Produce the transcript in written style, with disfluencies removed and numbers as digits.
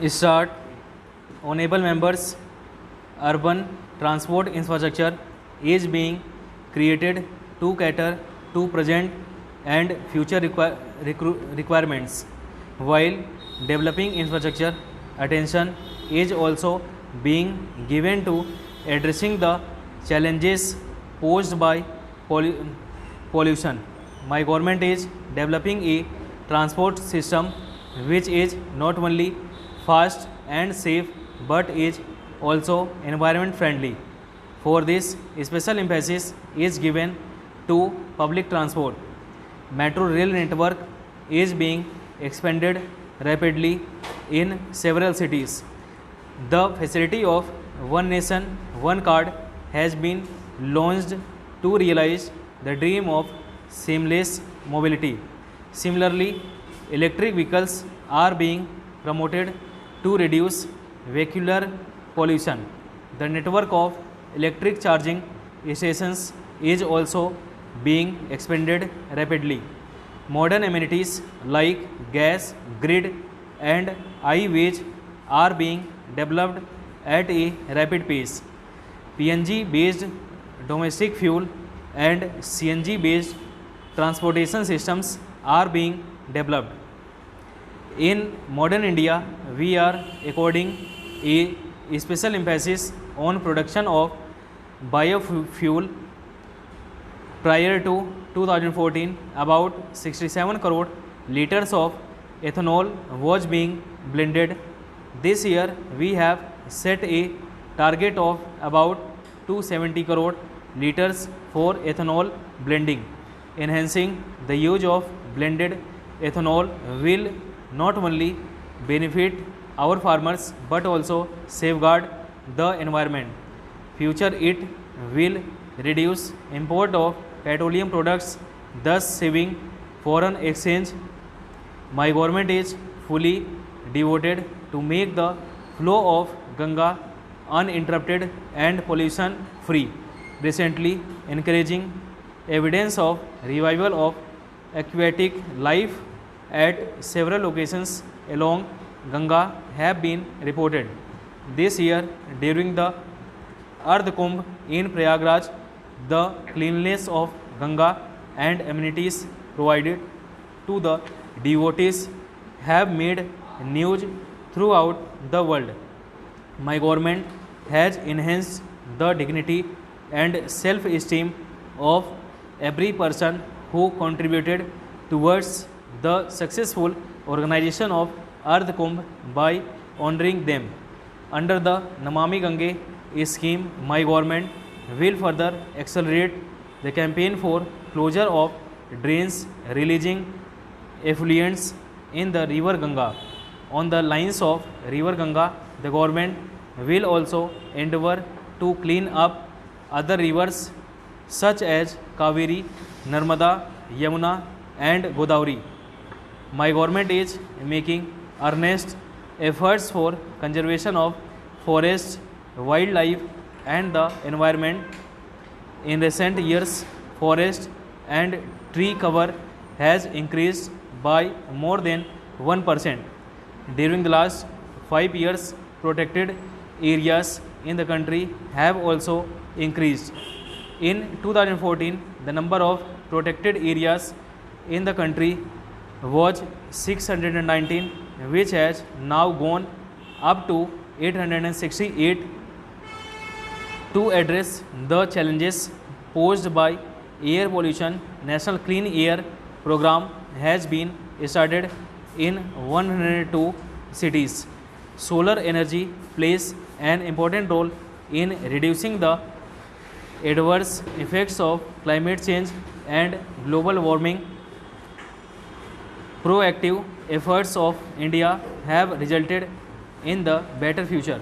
Start. Honorable members, urban transport infrastructure is being created to cater to present and future requirements, while developing infrastructure attention is also being given to addressing the challenges posed by pollution. My government is developing a transport system which is not only fast and safe but is also environment friendly. For this, special emphasis is given to public transport. Metro rail network is being expanded rapidly in several cities. The facility of One Nation, One Card has been launched to realize the dream of seamless mobility. Similarly, electric vehicles are being promoted to reduce vehicular pollution. The network of electric charging stations is also being expanded rapidly. Modern amenities like gas, grid, and i-Wage are being developed at a rapid pace. PNG based domestic fuel and CNG based transportation systems are being developed. In modern India, we are according a special emphasis on production of biofuel. Prior to 2014, about 67 crore liters of ethanol was being blended. This year, we have set a target of about 270 crore liters for ethanol blending. Enhancing the use of blended ethanol will not only benefit our farmers but also safeguard the environment. Future, it will reduce import of petroleum products, thus saving foreign exchange. My government is fully devoted to make the flow of Ganga uninterrupted and pollution free. Recently, encouraging evidence of revival of aquatic life at several locations along Ganga have been reported. This year, during the Ardh Kumbh in Prayagraj, the cleanliness of Ganga and amenities provided to the devotees have made news throughout the world. My government has enhanced the dignity and self-esteem of every person who contributed towards the successful organization of Ardh Kumbh by honoring them. Under the Namami Gange scheme, my government will further accelerate the campaign for closure of drains releasing effluents in the river Ganga. On the lines of river Ganga, the government will also endeavor to clean up other rivers such as Kaveri, Narmada, Yamuna and Godavari. My government is making earnest efforts for conservation of forests, wildlife and the environment. In recent years, forest and tree cover has increased by more than 1%. During the last 5 years, protected areas in the country have also increased. In 2014, the number of protected areas in the country was 619, which has now gone up to 868. To address the challenges posed by air pollution, National Clean Air Program has been started in 102 cities. Solar energy plays an important role in reducing the adverse effects of climate change and global warming. Proactive efforts of India have resulted in the better future.